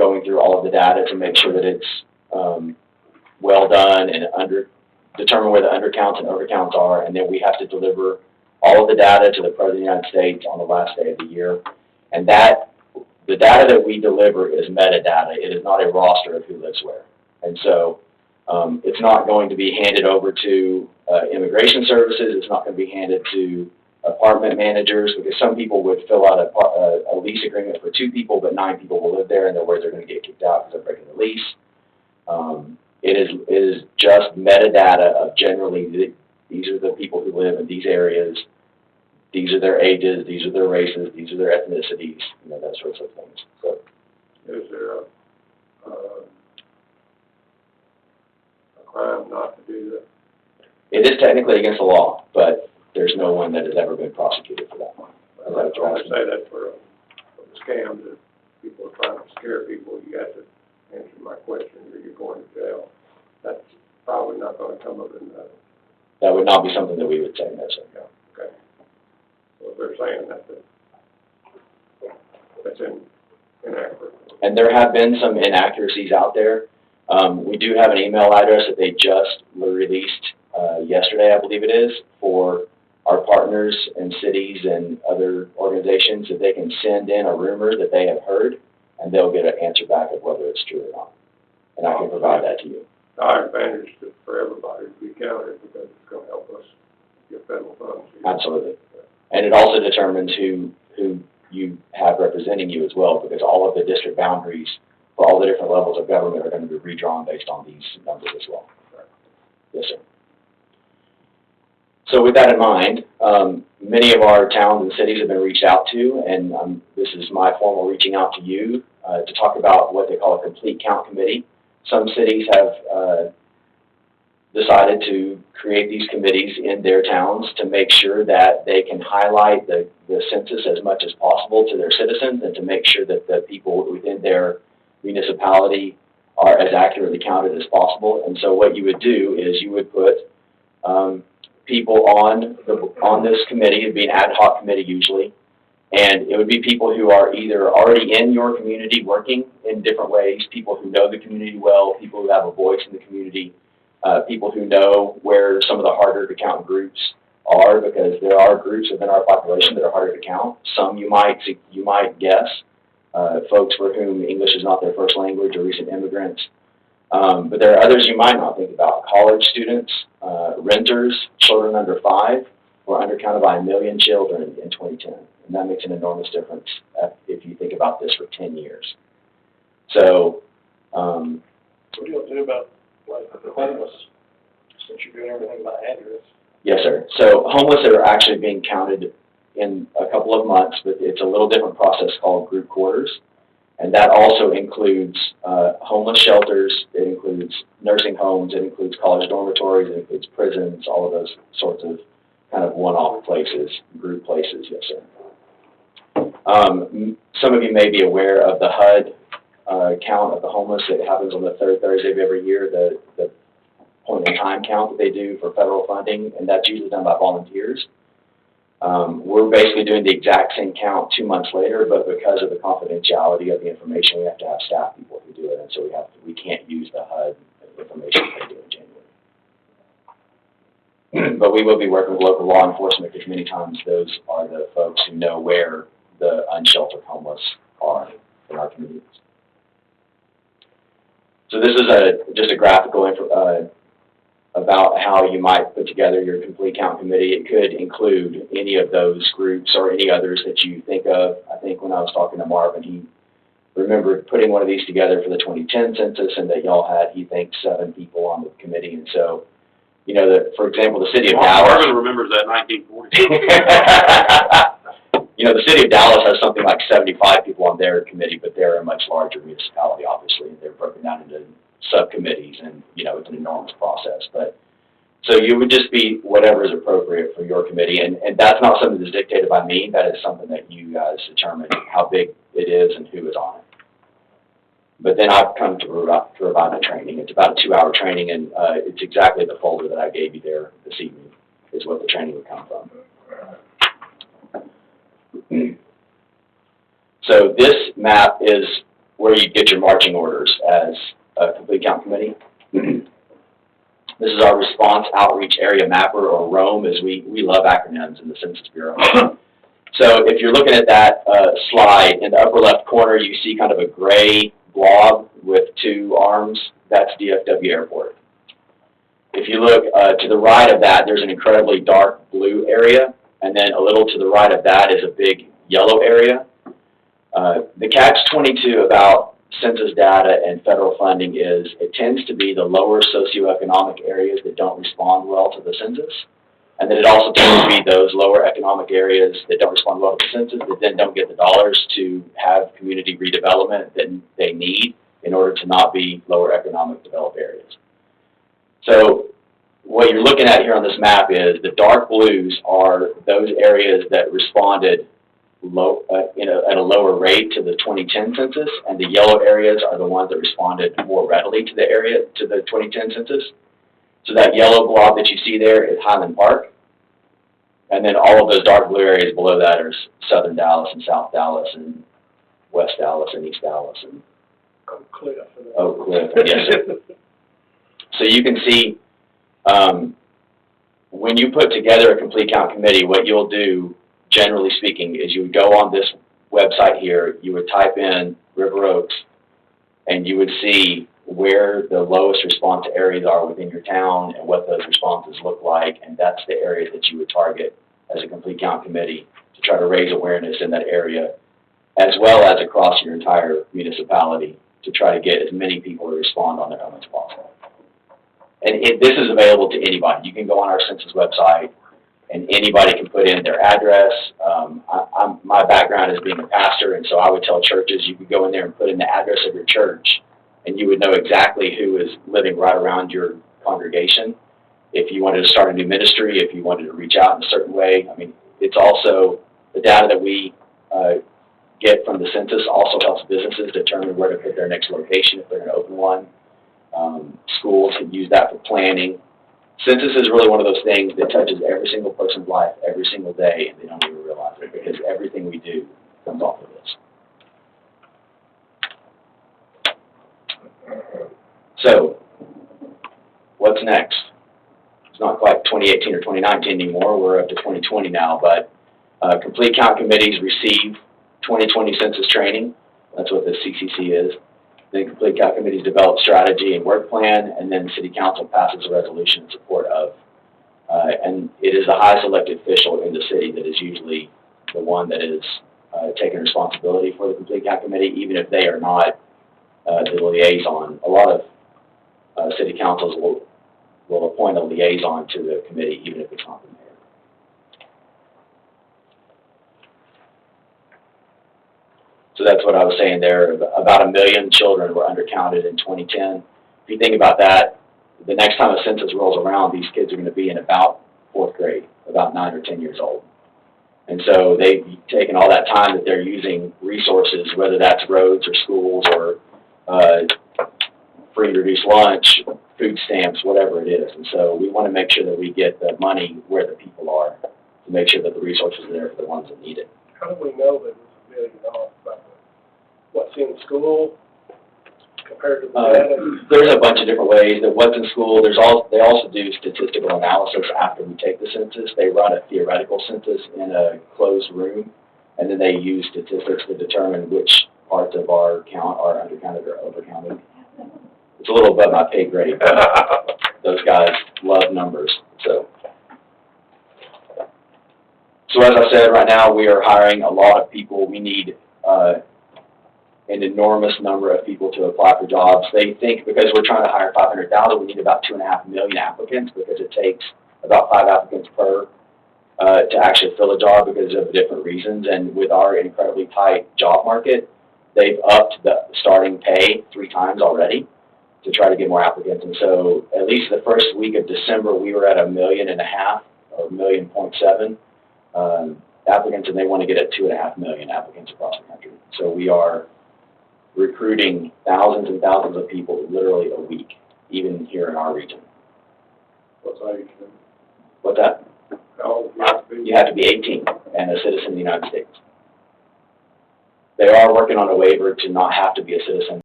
going through all of the data to make sure that it's well done and determine where the undercounts and overcounts are, and then we have to deliver all of the data to the President of the United States on the last day of the year. And the data that we deliver is metadata. It is not a roster of who lives where. And so it's not going to be handed over to immigration services. It's not going to be handed to apartment managers, because some people would fill out a lease agreement for 2 people, but 9 people will live there, and they're worried they're going to get kicked out because they're breaking the lease. It is just metadata of generally these are the people who live in these areas, these are their ages, these are their races, these are their ethnicities, that sorts of things. So, is there a crime not to do that? It is technically against the law, but there's no one that has ever been prosecuted for that. Well, I say that for a scam that people are trying to scare people. You have to answer my question, or you're going to jail. That's probably not going to come up in that. That would not be something that we would say, no, sir. Yeah, okay. So if they're saying that, that's inaccurate. And there have been some inaccuracies out there. We do have an email address that they just released yesterday, I believe it is, for our partners and cities and other organizations, that they can send in a rumor that they have heard, and they'll get an answer back of whether it's true or not. And I can provide that to you. Our advantage for everybody to be counted, because it's going to help us get federal funds. Absolutely. And it also determines who you have representing you as well, because all of the district boundaries for all the different levels of government are going to be redrawn based on these numbers as well. Right. Yes, sir. So with that in mind, many of our towns and cities have been reached out to, and this is my formal reaching out to you to talk about what they call a complete count committee. Some cities have decided to create these committees in their towns to make sure that they can highlight the census as much as possible to their citizens, and to make sure that the people within their municipality are as accurately counted as possible. And so what you would do is you would put people on this committee. It'd be an ad hoc committee usually, and it would be people who are either already in your community working in different ways, people who know the community well, people who have a voice in the community, people who know where some of the harder to count groups are, because there are groups within our population that are harder to count. Some you might guess, folks for whom English is not their first language, or recent immigrants. But there are others you might not think about. College students, renters, children under 5 were undercounted by 1 million children in 2010. And that makes an enormous difference if you think about this for 10 years. So, what do you do about, like, the homeless, since you're doing everything by address? Yes, sir. So homeless are actually being counted in a couple of months, but it's a little different process called group quarters. And that also includes homeless shelters, it includes nursing homes, it includes college dormitories, it includes prisons, all of those sorts of kind of one-off places, group places, yes, sir. Some of you may be aware of the HUD count of the homeless. It happens on the 3rd Thursday of every year, the point-in-time count that they do for federal funding, and that's usually done by volunteers. We're basically doing the exact same count 2 months later, but because of the confidentiality of the information, we have to have staff people who do it, and so we can't use the HUD information they do in January. But we will be working with local law enforcement, because many times those are the folks who know where the unsheltered homeless are in our communities. So this is just a graphical about how you might put together your complete count committee. It could include any of those groups or any others that you think of. I think when I was talking to Marvin, he remembered putting one of these together for the 2010 census, and that y'all had, he thinks, 7 people on the committee. And so, you know, for example, the city of Dallas. Marvin remembers that 1940. You know, the city of Dallas has something like 75 people on their committee, but they're a much larger municipality, obviously. They're broken down into subcommittees, and, you know, it's an enormous process. But so you would just be whatever is appropriate for your committee, and that's not something that's dictated by me. That is something that you guys determine how big it is and who is on it. But then I've come to provide the training. It's about a 2-hour training, and it's exactly the folder that I gave you there this evening is what the training would come from. So this map is where you get your marching orders as a complete count committee. This is our response outreach area mapper, or ROAM, as we love acronyms in the Census Bureau. So if you're looking at that slide, in the upper left corner, you see kind of a gray blob with two arms. That's DFW Airport. If you look to the right of that, there's an incredibly dark blue area, and then a little to the right of that is a big yellow area. The catch-22 about census data and federal funding is it tends to be the lower socioeconomic areas that don't respond well to the census. And then it also tends to be those lower economic areas that don't respond well to the census that then don't get the dollars to have community redevelopment that they need in order to not be lower economic developed areas. So what you're looking at here on this map is the dark blues are those areas that responded at a lower rate to the 2010 census, and the yellow areas are the ones that responded more readily to the 2010 census. So that yellow blob that you see there is Highland Park, and then all of those dark blue areas below that are Southern Dallas and South Dallas and West Dallas and East Dallas and Oak Cliff. Oak Cliff. Yes, sir. So you can see when you put together a complete count committee, what you'll do, generally speaking, is you would go on this website here, you would type in River Oaks, and you would see where the lowest response areas are within your town and what those responses look like, and that's the area that you would target as a complete count committee to try to raise awareness in that area, as well as across your entire municipality to try to get as many people to respond on their own as possible. And this is available to anybody. You can go on our census website, and anybody can put in their address. My background is being a pastor, and so I would tell churches you could go in there and put in the address of your church, and you would know exactly who is living right around your congregation. If you wanted to start a new ministry, if you wanted to reach out in a certain way, I mean, it's also the data that we get from the census also helps businesses determine where to put their next location if they're going to open one. Schools can use that for planning. Census is really one of those things that touches every single person's life every single day, and they don't even realize it because everything we do comes off of this. So, what's next? It's not quite 2018 or 2019 anymore. We're up to 2020 now, but complete count committees receive 2020 census training. That's what the CCC is. Then complete count committees develop strategy and work plan, and then City Council passes a resolution in support of. And it is the highest elected official in the city that is usually the one that is taking responsibility for the complete count committee, even if they are not the liaison. A lot of city councils will appoint a liaison to the committee, even if it's not the mayor. So that's what I was saying there. About 1 million children were undercounted in 2010. If you think about that, the next time a census rolls around, these kids are going to be in about 4th grade, about 9 or 10 years old. And so they've taken all that time that they're using resources, whether that's roads or schools or free and reduced lunch, food stamps, whatever it is. And so we want to make sure that we get the money where the people are to make sure that the resources are there for the ones that need it. How do we know that it's $1 million about what's in school compared to the data? There's a bunch of different ways that what's in school. They also do statistical analysis after we take the census. They run a theoretical census in a closed room, and then they use statistics to determine which parts of our count are undercounted or overcounted. It's a little above my pay grade, but those guys love numbers. So as I said, right now we are hiring a lot of people. We need an enormous number of people to apply for jobs. They think because we're trying to hire 500,000, we need about 2.5 million applicants because it takes about 5 applicants per to actually fill a job because of different reasons. And with our incredibly tight job market, they've upped the starting pay 3 times already to try to get more applicants. And so at least the first week of December, we were at 1.5 million or 1.7 million applicants, and they want to get at 2.5 million applicants across the country. So we are recruiting thousands and thousands of people literally a week, even here in our region. What's age? What's that? How old do you have to be? You have to be 18 and a citizen of the United States. They are working on a waiver to not have to be a citizen